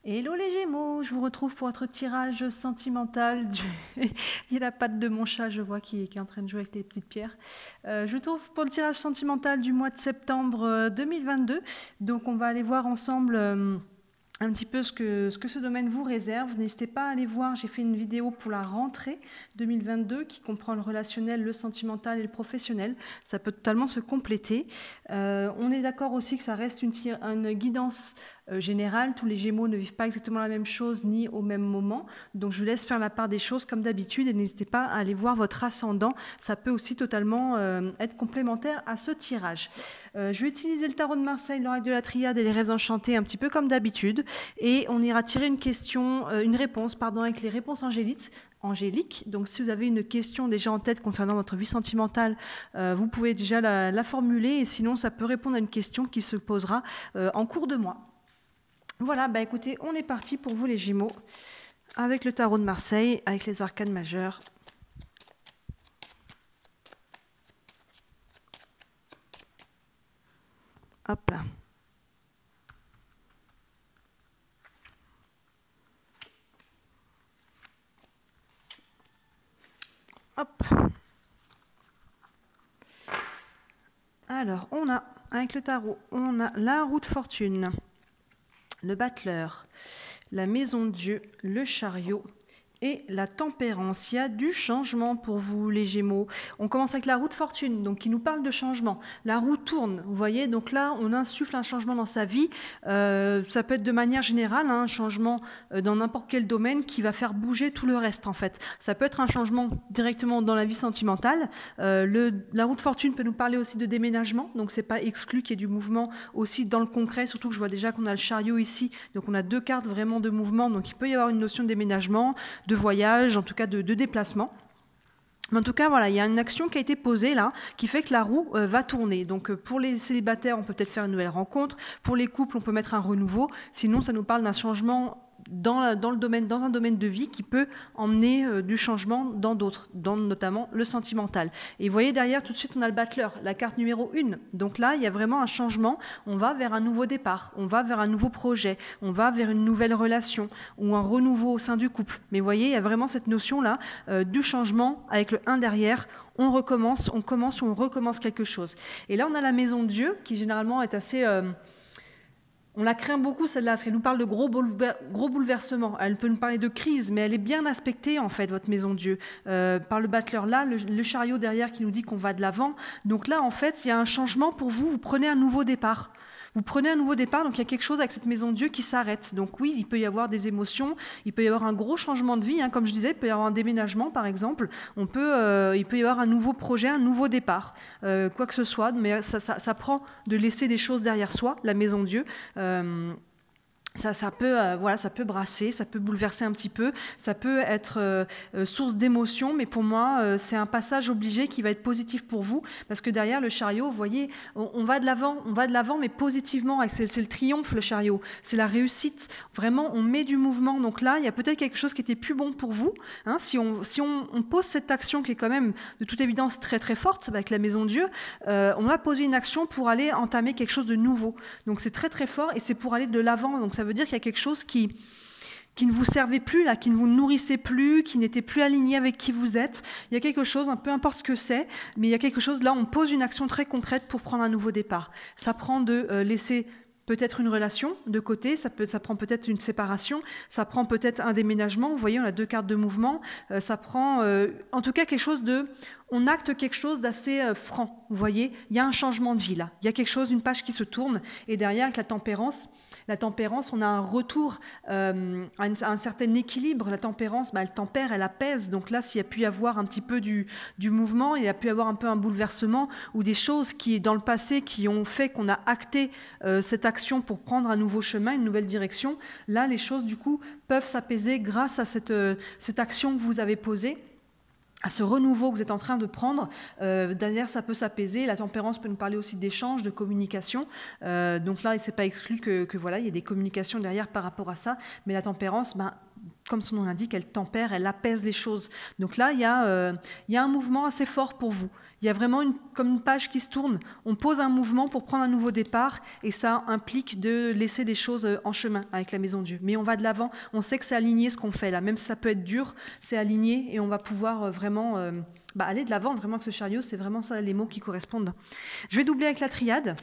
Hello les Gémeaux, je vous retrouve pour votre tirage sentimental. Il y a la patte de mon chat, je vois, qui est en train de jouer avec les petites pierres. Je vous retrouve pour le tirage sentimental du mois de septembre 2022. Donc on va aller voir ensemble un petit peu ce que ce domaine vous réserve. N'hésitez pas à aller voir, j'ai fait une vidéo pour la rentrée 2022 qui comprend le relationnel, le sentimental et le professionnel. Ça peut totalement se compléter. On est d'accord aussi que ça reste une guidance générale. Tous les Gémeaux ne vivent pas exactement la même chose ni au même moment. Donc je vous laisse faire la part des choses comme d'habitude et n'hésitez pas à aller voir votre ascendant. Ça peut aussi totalement être complémentaire à ce tirage. Je vais utiliser le tarot de Marseille, l'oracle de la Triade et les rêves enchantés un petit peu comme d'habitude. Et on ira tirer une réponse, avec les réponses angéliques. Donc si vous avez une question déjà en tête concernant votre vie sentimentale, vous pouvez déjà la formuler et sinon ça peut répondre à une question qui se posera en cours de mois. Voilà, bah écoutez, on est parti pour vous les Gémeaux avec le tarot de Marseille, avec les arcanes majeures. Hop là. Hop. Alors, avec le tarot, on a la roue de fortune, le battleur, la maison de Dieu, le chariot et la tempérance. Il y a du changement pour vous les Gémeaux. On commence avec la roue de fortune, donc qui nous parle de changement. La roue tourne, vous voyez, donc là on insuffle un changement dans sa vie. Ça peut être de manière générale, un changement dans n'importe quel domaine qui va faire bouger tout le reste en fait. Ça peut être un changement directement dans la vie sentimentale. La roue de fortune peut nous parler aussi de déménagement, donc c'est pas exclu qu'il y ait du mouvement aussi dans le concret, surtout que je vois déjà qu'on a le chariot ici, donc on a deux cartes vraiment de mouvement, donc il peut y avoir une notion de déménagement, de voyage, en tout cas de déplacement. Mais en tout cas, voilà, il y a une action qui a été posée là, qui fait que la roue va tourner. Donc pour les célibataires, on peut peut-être faire une nouvelle rencontre. Pour les couples, on peut mettre un renouveau. Sinon, ça nous parle d'un changement dans un domaine de vie qui peut emmener du changement dans d'autres, dans notamment le sentimental. Et vous voyez derrière, tout de suite, on a le battleur, la carte numéro 1. Donc là, il y a vraiment un changement. On va vers un nouveau départ, on va vers un nouveau projet, on va vers une nouvelle relation ou un renouveau au sein du couple. Mais vous voyez, il y a vraiment cette notion-là du changement avec le 1 derrière. On recommence quelque chose. Et là, on a la maison de Dieu qui généralement est assez... on la craint beaucoup celle-là, parce qu'elle nous parle de gros bouleversements. Elle peut nous parler de crise, mais elle est bien aspectée en fait, votre maison de Dieu, par le battleur là, le chariot derrière qui nous dit qu'on va de l'avant. Donc là, en fait, il y a un changement pour vous, vous prenez un nouveau départ. Vous prenez un nouveau départ, donc il y a quelque chose avec cette maison de Dieu qui s'arrête. Donc oui, il peut y avoir des émotions, il peut y avoir un gros changement de vie, comme je disais, il peut y avoir un déménagement par exemple, il peut y avoir un nouveau projet, un nouveau départ, quoi que ce soit, mais ça prend de laisser des choses derrière soi, la maison de Dieu. Ça peut brasser, ça peut bouleverser un petit peu, ça peut être source d'émotion, mais pour moi, c'est un passage obligé qui va être positif pour vous, parce que derrière le chariot, vous voyez, on va de l'avant, mais positivement, c'est le triomphe, le chariot, c'est la réussite, vraiment, on met du mouvement, donc là, il y a peut-être quelque chose qui était plus bon pour vous, si on pose cette action qui est quand même, de toute évidence, très très forte, avec la maison de Dieu, on a posé une action pour aller entamer quelque chose de nouveau, donc c'est très très fort, et c'est pour aller de l'avant, donc ça veut dire qu'il y a quelque chose qui ne vous servait plus, là, qui ne vous nourrissait plus, qui n'était plus aligné avec qui vous êtes. Il y a quelque chose, peu importe ce que c'est, mais il y a quelque chose, là, on pose une action très concrète pour prendre un nouveau départ. Ça prend de laisser peut-être une relation de côté, ça prend peut-être une séparation, ça prend peut-être un déménagement. Vous voyez, on a deux cartes de mouvement. Ça prend, en tout cas, quelque chose de... On acte quelque chose d'assez franc. Vous voyez, il y a un changement de vie là. Il y a quelque chose, une page qui se tourne. Et derrière, avec la tempérance, on a un retour à un certain équilibre. La tempérance, elle tempère, elle apaise. Donc là, s'il y a pu y avoir un petit peu du mouvement, il y a pu y avoir un peu un bouleversement ou des choses qui, dans le passé, qui ont fait qu'on a acté cette action pour prendre un nouveau chemin, une nouvelle direction. Là, les choses, du coup, peuvent s'apaiser grâce à cette action que vous avez posée, à ce renouveau que vous êtes en train de prendre. Derrière, ça peut s'apaiser. La tempérance peut nous parler aussi d'échanges, de communication. Donc là, c'est pas exclu que voilà, il y ait des communications derrière par rapport à ça. Mais la tempérance, comme son nom l'indique, elle tempère, elle apaise les choses. Donc là, il y a un mouvement assez fort pour vous. Il y a vraiment comme une page qui se tourne. On pose un mouvement pour prendre un nouveau départ et ça implique de laisser des choses en chemin avec la Maison Dieu. Mais on va de l'avant, on sait que c'est aligné ce qu'on fait là. Même si ça peut être dur, c'est aligné et on va pouvoir vraiment aller de l'avant. Vraiment que ce chariot, c'est vraiment ça les mots qui correspondent. Je vais doubler avec la triade.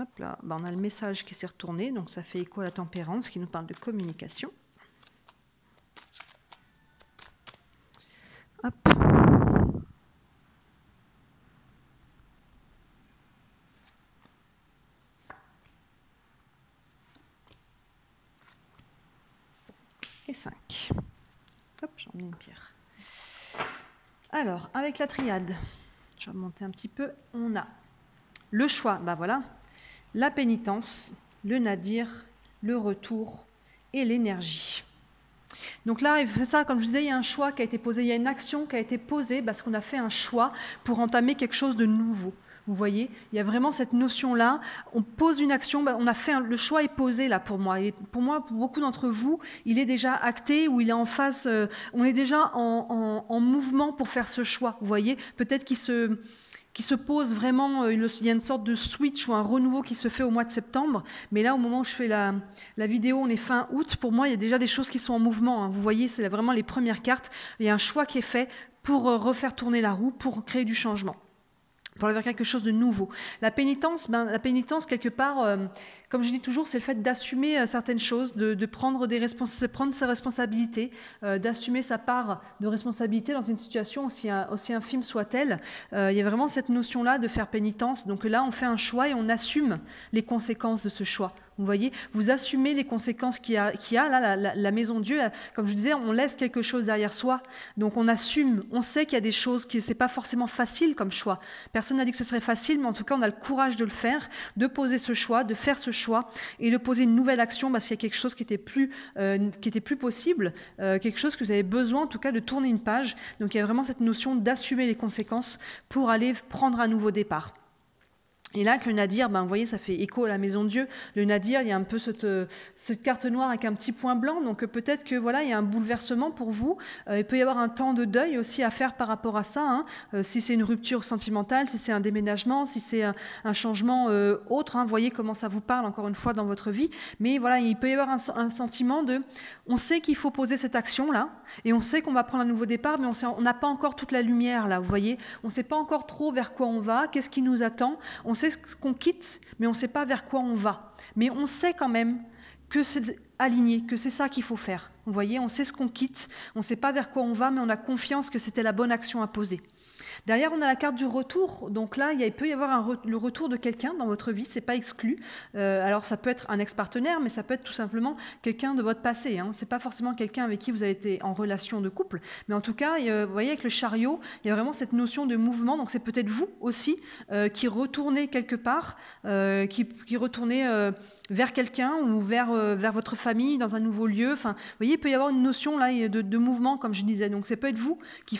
Hop là, on a le message qui s'est retourné, donc ça fait écho à la tempérance qui nous parle de communication. Hop. Et 5. Hop, j'en mets une pierre. Alors, avec la triade, je vais remonter un petit peu, on a le choix, voilà, la pénitence, le nadir, le retour et l'énergie. Donc là, c'est ça, comme je disais, il y a un choix qui a été posé, il y a une action qui a été posée parce qu'on a fait un choix pour entamer quelque chose de nouveau. Vous voyez, il y a vraiment cette notion-là, on pose une action, on a fait le choix est posé là pour moi. Et pour moi, pour beaucoup d'entre vous, il est déjà acté ou il est en phase, on est déjà en mouvement pour faire ce choix. Vous voyez, peut-être qu'il se pose vraiment, il y a une sorte de switch ou un renouveau qui se fait au mois de septembre. Mais là, au moment où je fais la vidéo, on est fin août. Pour moi, il y a déjà des choses qui sont en mouvement. Hein. Vous voyez, c'est vraiment les premières cartes. Il y a un choix qui est fait pour refaire tourner la roue, pour créer du changement, pour aller vers quelque chose de nouveau. La pénitence, quelque part, comme je dis toujours, c'est le fait d'assumer certaines choses, de prendre ses responsabilités, d'assumer sa part de responsabilité dans une situation aussi infime soit-elle. Il y a vraiment cette notion-là de faire pénitence. Donc là, on fait un choix et on assume les conséquences de ce choix. Vous voyez, vous assumez les conséquences qu'il y a là, la Maison Dieu. Comme je disais, on laisse quelque chose derrière soi. Donc on assume, on sait qu'il y a des choses qui c'est pas forcément facile comme choix. Personne n'a dit que ce serait facile, mais en tout cas, on a le courage de le faire, de poser ce choix, de faire ce choix et de poser une nouvelle action parce qu'il y a quelque chose qui était plus possible, quelque chose que vous avez besoin en tout cas de tourner une page. Donc il y a vraiment cette notion d'assumer les conséquences pour aller prendre un nouveau départ. Et là, avec le nadir, vous voyez, ça fait écho à la Maison Dieu. Le nadir, il y a un peu cette carte noire avec un petit point blanc. Donc peut-être que voilà, il y a un bouleversement pour vous. Il peut y avoir un temps de deuil aussi à faire par rapport à ça. Hein. Si c'est une rupture sentimentale, si c'est un déménagement, si c'est un changement autre. Hein. Vous voyez comment ça vous parle encore une fois dans votre vie. Mais voilà, il peut y avoir un sentiment de... On sait qu'il faut poser cette action-là. Et on sait qu'on va prendre un nouveau départ, mais on n'a pas encore toute la lumière là. Vous voyez, on ne sait pas encore trop vers quoi on va, qu'est-ce qui nous attend. On sait ce qu'on quitte, mais on ne sait pas vers quoi on va. Mais on sait quand même que c'est aligné, que c'est ça qu'il faut faire. Vous voyez, on sait ce qu'on quitte, on ne sait pas vers quoi on va, mais on a confiance que c'était la bonne action à poser. Derrière, on a la carte du retour. Donc là, il peut y avoir le retour de quelqu'un dans votre vie, c'est pas exclu. Alors ça peut être un ex-partenaire, mais ça peut être tout simplement quelqu'un de votre passé. Hein. C'est pas forcément quelqu'un avec qui vous avez été en relation de couple, mais en tout cas, vous voyez avec le chariot, il y a vraiment cette notion de mouvement. Donc c'est peut-être vous aussi qui retournez quelque part, qui retournez vers quelqu'un ou vers votre famille dans un nouveau lieu. Enfin, vous voyez, il peut y avoir une notion là de mouvement, comme je disais. Donc ça peut être vous qui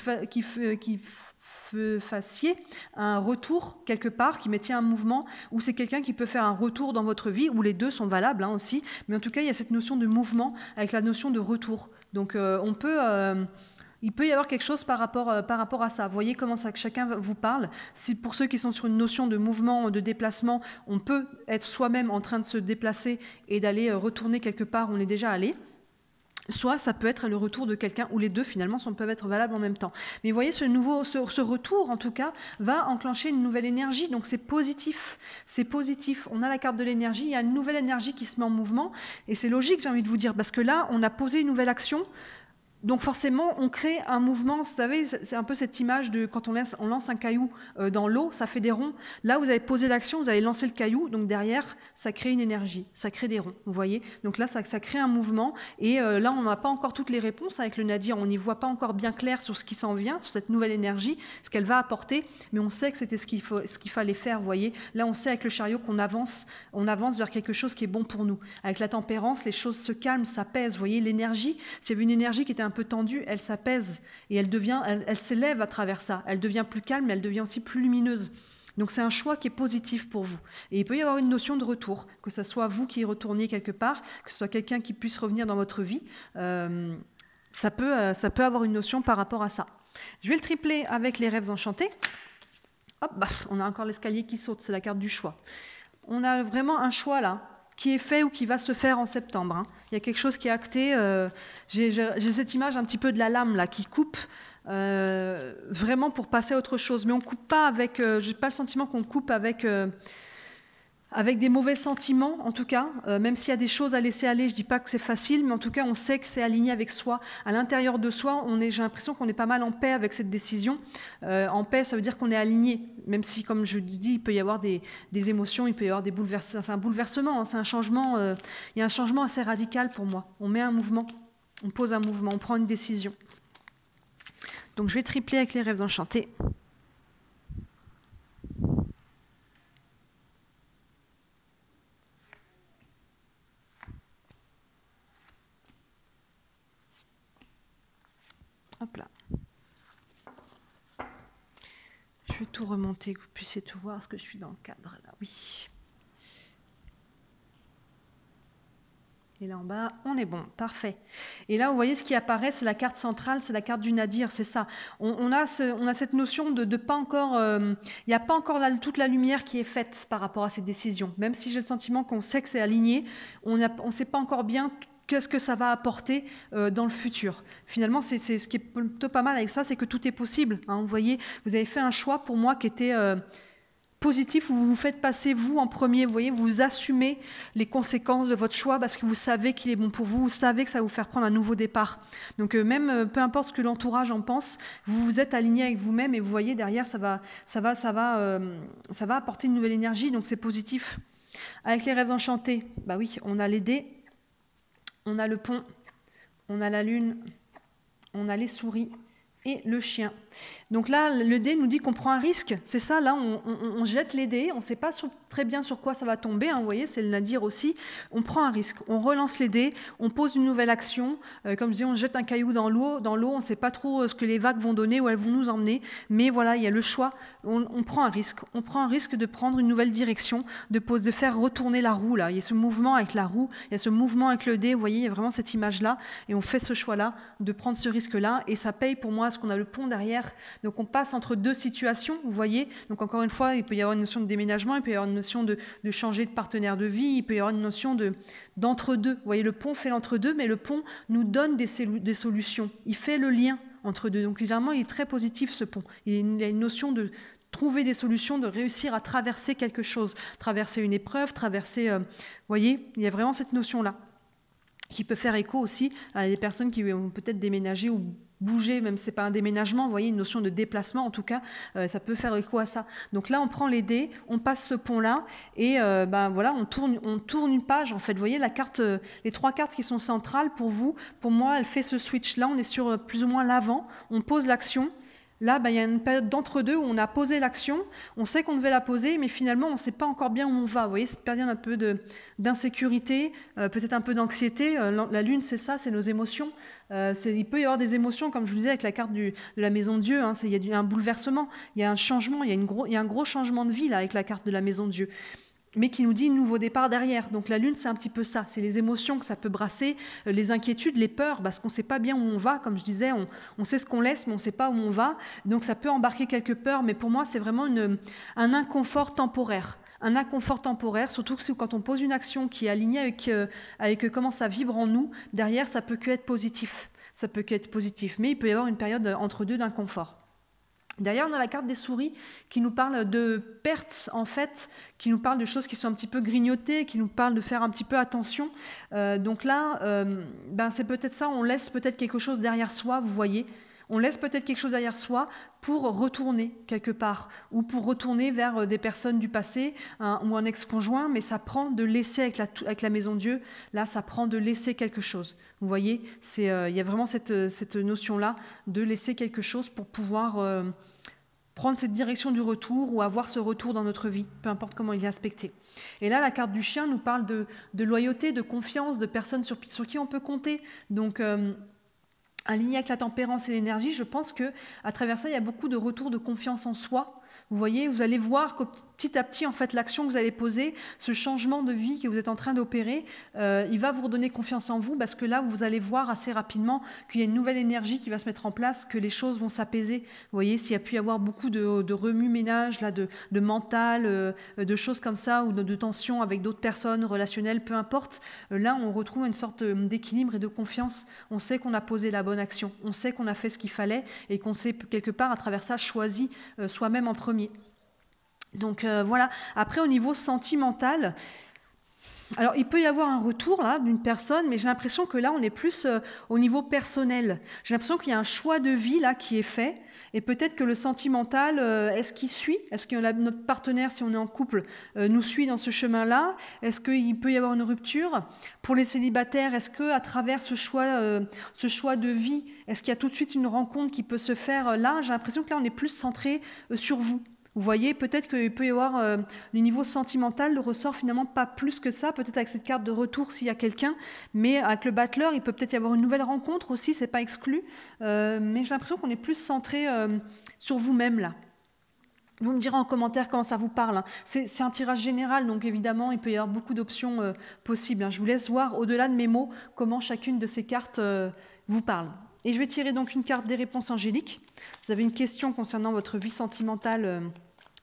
fassiez un retour quelque part, qui mettiez un mouvement, ou c'est quelqu'un qui peut faire un retour dans votre vie, ou les deux sont valables aussi, mais en tout cas il y a cette notion de mouvement avec la notion de retour. Donc il peut y avoir quelque chose par rapport à ça. Vous voyez comment ça, que chacun vous parle. Si pour ceux qui sont sur une notion de mouvement, de déplacement, on peut être soi-même en train de se déplacer et d'aller retourner quelque part où on est déjà allé. Soit ça peut être le retour de quelqu'un, ou les deux finalement peuvent être valables en même temps. Mais vous voyez, ce retour en tout cas va enclencher une nouvelle énergie, donc c'est positif. C'est positif. On a la carte de l'énergie, il y a une nouvelle énergie qui se met en mouvement, et c'est logique, j'ai envie de vous dire, parce que là, on a posé une nouvelle action. Donc forcément, on crée un mouvement, vous savez, c'est un peu cette image de quand on lance un caillou dans l'eau, ça fait des ronds. Là, vous avez posé l'action, vous avez lancé le caillou, donc derrière, ça crée une énergie, ça crée des ronds, vous voyez. Donc là, ça crée un mouvement, et là, on n'a pas encore toutes les réponses avec le nadir, on n'y voit pas encore bien clair sur ce qui s'en vient, sur cette nouvelle énergie, ce qu'elle va apporter, mais on sait que c'était ce qu'il fallait faire, vous voyez. Là, on sait avec le chariot qu'on avance vers quelque chose qui est bon pour nous. Avec la tempérance, les choses se calment, s'apaisent, vous voyez, l'énergie, s'il y avait une énergie qui était un peu tendue, elle s'apaise et elle s'élève à travers ça. Elle devient plus calme, mais elle devient aussi plus lumineuse. Donc c'est un choix qui est positif pour vous. Et il peut y avoir une notion de retour, que ce soit vous qui retourniez quelque part, que ce soit quelqu'un qui puisse revenir dans votre vie. Ça peut avoir une notion par rapport à ça. Je vais le tripler avec les rêves enchantés. Hop, on a encore l'escalier qui saute, c'est la carte du choix. On a vraiment un choix là, qui est fait ou qui va se faire en septembre. Hein. Il y a quelque chose qui est acté. J'ai cette image un petit peu de la lame là, qui coupe vraiment pour passer à autre chose. Mais on coupe pas avec... je n'ai pas le sentiment qu'on coupe avec des mauvais sentiments, en tout cas. Même s'il y a des choses à laisser aller, je ne dis pas que c'est facile, mais en tout cas, on sait que c'est aligné avec soi. À l'intérieur de soi, j'ai l'impression qu'on est pas mal en paix avec cette décision. En paix, ça veut dire qu'on est aligné. Même si, comme je dis, il peut y avoir des émotions, il peut y avoir des bouleversements. C'est un bouleversement, hein, c'est un changement. Il y a un changement assez radical pour moi. On met un mouvement, on pose un mouvement, on prend une décision. Donc, je vais tripler avec les rêves enchantés. Hop là. Je vais tout remonter, que vous puissiez tout voir. Est-ce que je suis dans le cadre là? Oui. Et là en bas, on est bon, parfait. Et là, vous voyez ce qui apparaît, c'est la carte centrale, c'est la carte du nadir, c'est ça. On a cette notion de pas encore... il n'y a pas encore toute la lumière qui est faite par rapport à ces décisions. Même si j'ai le sentiment qu'on sait que c'est aligné, on ne sait pas encore bien qu'est-ce que ça va apporter dans le futur. Finalement, c'est ce qui est plutôt pas mal avec ça, c'est que tout est possible. Hein. Vous voyez, vous avez fait un choix pour moi qui était... positif, où vous vous faites passer vous en premier, vous voyez, vous assumez les conséquences de votre choix parce que vous savez qu'il est bon pour vous, vous savez que ça va vous faire prendre un nouveau départ. Donc même peu importe ce que l'entourage en pense, vous vous êtes aligné avec vous-même et vous voyez derrière ça va apporter une nouvelle énergie, donc c'est positif. Avec les rêves enchantés, bah oui, on a les dés, on a le pont, on a la lune, on a les souris et le chien. Donc là, le dé nous dit qu'on prend un risque. C'est ça, là, on jette les dés, on ne sait pas très bien sur quoi ça va tomber. Hein, vous voyez, c'est le nadir aussi. On prend un risque, on relance les dés, on pose une nouvelle action. Comme je dis, on jette un caillou dans l'eau, on ne sait pas trop ce que les vagues vont donner, où elles vont nous emmener. Mais voilà, il y a le choix. On prend un risque. On prend un risque de prendre une nouvelle direction, de faire retourner la roue. Là. Il y a ce mouvement avec la roue, il y a ce mouvement avec le dé. Vous voyez, il y a vraiment cette image-là. Et on fait ce choix-là, de prendre ce risque-là. Et ça paye pour moi, parce qu'on a le pont derrière. Donc on passe entre deux situations, vous voyez. Donc encore une fois, il peut y avoir une notion de déménagement, il peut y avoir une notion de changer de partenaire de vie, il peut y avoir une notion d'entre-deux. Vous voyez, le pont fait l'entre-deux, mais le pont nous donne des solutions. Il fait le lien entre deux. Donc généralement, il est très positif ce pont. Il y a une notion de trouver des solutions, de réussir à traverser quelque chose, traverser une épreuve, vous voyez, il y a vraiment cette notion-là qui peut faire écho aussi à des personnes qui vont peut-être déménager ou bouger, même si ce n'est pas un déménagement, vous voyez, une notion de déplacement, en tout cas, ça peut faire écho à ça. Donc là, on prend les dés, on passe ce pont-là, et voilà, on tourne une page, en fait. Vous voyez, les trois cartes qui sont centrales pour vous, pour moi, elle fait ce switch-là, on est sur plus ou moins l'avant, on pose l'action. Là, il y a une période d'entre-deux où on a posé l'action, on sait qu'on devait la poser, mais finalement, on ne sait pas encore bien où on va. Vous voyez, cette période un peu d'insécurité, peut-être un peu d'anxiété. La lune, c'est ça, c'est nos émotions. Il peut y avoir des émotions, comme je vous disais, avec la carte de la maison de Dieu. Hein, il y a un bouleversement, il y a un changement, il y a un gros changement de vie là, avec la carte de la maison de Dieu, mais qui nous dit nouveau départ derrière. Donc la lune, c'est un petit peu ça, c'est les émotions que ça peut brasser, les inquiétudes, les peurs, parce qu'on ne sait pas bien où on va, comme je disais, on sait ce qu'on laisse, mais on ne sait pas où on va, donc ça peut embarquer quelques peurs, mais pour moi, c'est vraiment un inconfort temporaire. Un inconfort temporaire, surtout que quand on pose une action qui est alignée avec comment ça vibre en nous, derrière, ça peut que être positif. Ça peut que être positif, mais il peut y avoir une période entre deux d'inconfort. Derrière, on a la carte des souris qui nous parle de pertes, en fait, qui nous parle de choses qui sont un petit peu grignotées, qui nous parle de faire un petit peu attention. Donc là, c'est peut-être ça, on laisse peut-être quelque chose derrière soi, vous voyez. On laisse peut-être quelque chose derrière soi pour retourner quelque part ou pour retourner vers des personnes du passé ou un ex-conjoint, mais ça prend de laisser avec la maison de Dieu. Là, ça prend de laisser quelque chose. Vous voyez, il y a vraiment cette notion-là de laisser quelque chose pour pouvoir prendre cette direction du retour ou avoir ce retour dans notre vie, peu importe comment il est aspecté. Et là, la carte du chien nous parle de loyauté, de confiance, de personnes sur qui on peut compter. Donc, aligné avec la tempérance et l'énergie, je pense qu'à travers ça, il y a beaucoup de retour de confiance en soi. Vous voyez, vous allez voir que petit à petit, en fait, l'action que vous allez poser, ce changement de vie que vous êtes en train d'opérer, il va vous redonner confiance en vous parce que là, vous allez voir assez rapidement qu'il y a une nouvelle énergie qui va se mettre en place, que les choses vont s'apaiser. Vous voyez, s'il y a pu y avoir beaucoup de remue-ménage, là, de mental, de choses comme ça, ou de tensions avec d'autres personnes, relationnelles, peu importe, là, on retrouve une sorte d'équilibre et de confiance. On sait qu'on a posé la bonne action, on sait qu'on a fait ce qu'il fallait et qu'on s'est quelque part, à travers ça, choisi soi-même en premier. Donc voilà. Après, au niveau sentimental, alors il peut y avoir un retour là d'une personne, mais j'ai l'impression que là on est plus au niveau personnel. J'ai l'impression qu'il y a un choix de vie là qui est fait, et peut-être que le sentimental, est-ce qu'il suit? Est-ce que notre partenaire, si on est en couple, nous suit dans ce chemin-là? Est-ce qu'il peut y avoir une rupture? Pour les célibataires, est-ce que à travers ce choix de vie, est-ce qu'il y a tout de suite une rencontre qui peut se faire là? J'ai l'impression que là on est plus centré sur vous. Vous voyez, peut-être qu'il peut y avoir le niveau sentimental, le ressort finalement pas plus que ça, peut-être avec cette carte de retour s'il y a quelqu'un, mais avec le battleur, il peut peut-être y avoir une nouvelle rencontre aussi, c'est pas exclu, mais j'ai l'impression qu'on est plus centré sur vous-même là. Vous me direz en commentaire comment ça vous parle, hein. C'est un tirage général, donc évidemment, il peut y avoir beaucoup d'options possibles, hein. Je vous laisse voir au-delà de mes mots comment chacune de ces cartes vous parle. Et je vais tirer donc une carte des réponses angéliques. Vous avez une question concernant votre vie sentimentale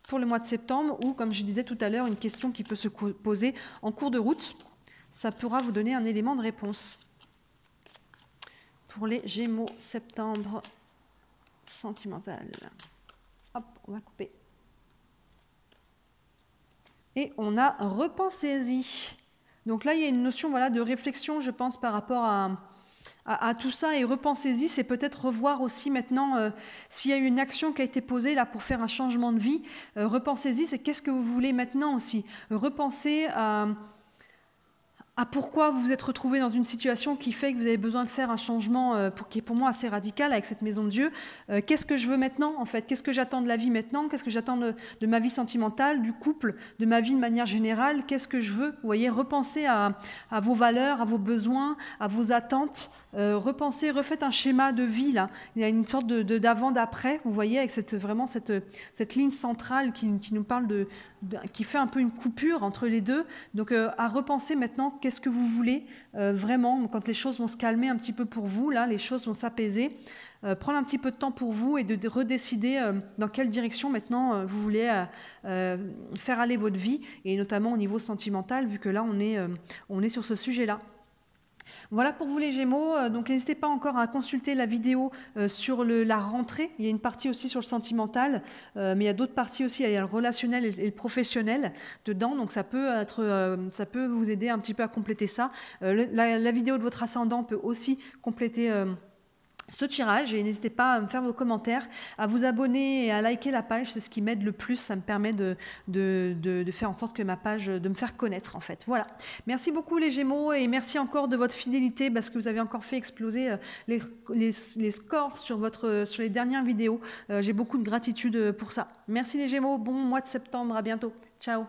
pour le mois de septembre, ou comme je disais tout à l'heure, une question qui peut se poser en cours de route. Ça pourra vous donner un élément de réponse. Pour les Gémeaux, septembre sentimental. Hop, on va couper. Et on a repensez-y. Donc là, il y a une notion voilà, de réflexion, je pense, par rapport à tout ça, et repensez-y, c'est peut-être revoir aussi maintenant s'il y a une action qui a été posée là pour faire un changement de vie. Repensez-y, c'est qu'est-ce que vous voulez maintenant aussi. Repensez à pourquoi vous vous êtes retrouvé dans une situation qui fait que vous avez besoin de faire un changement qui est pour moi assez radical avec cette maison de Dieu. Qu'est-ce que je veux maintenant en fait? Qu'est-ce que j'attends de la vie maintenant? Qu'est-ce que j'attends de ma vie sentimentale, du couple, de ma vie de manière générale? Qu'est-ce que je veux? Vous voyez, repensez à vos valeurs, à vos besoins, à vos attentes. Repensez, refaites un schéma de vie là. Il y a une sorte d'avant, d'après, vous voyez, avec vraiment cette ligne centrale qui nous parle qui fait un peu une coupure entre les deux. Donc à repenser maintenant, qu'est-ce que vous voulez vraiment, quand les choses vont se calmer un petit peu pour vous, là, les choses vont s'apaiser. Prendre un petit peu de temps pour vous et de redécider dans quelle direction maintenant vous voulez faire aller votre vie, et notamment au niveau sentimental, vu que là on est sur ce sujet-là. Voilà pour vous les Gémeaux, donc n'hésitez pas encore à consulter la vidéo sur la rentrée. Il y a une partie aussi sur le sentimental, mais il y a d'autres parties aussi, il y a le relationnel et le professionnel dedans, donc ça peut vous aider un petit peu à compléter ça. La vidéo de votre ascendant peut aussi compléter ce tirage, et n'hésitez pas à me faire vos commentaires, à vous abonner et à liker la page, c'est ce qui m'aide le plus, ça me permet de faire en sorte que ma page, de me faire connaître en fait. Voilà, merci beaucoup les Gémeaux, et merci encore de votre fidélité parce que vous avez encore fait exploser les scores sur les dernières vidéos. J'ai beaucoup de gratitude pour ça. Merci les Gémeaux, bon mois de septembre, à bientôt, ciao.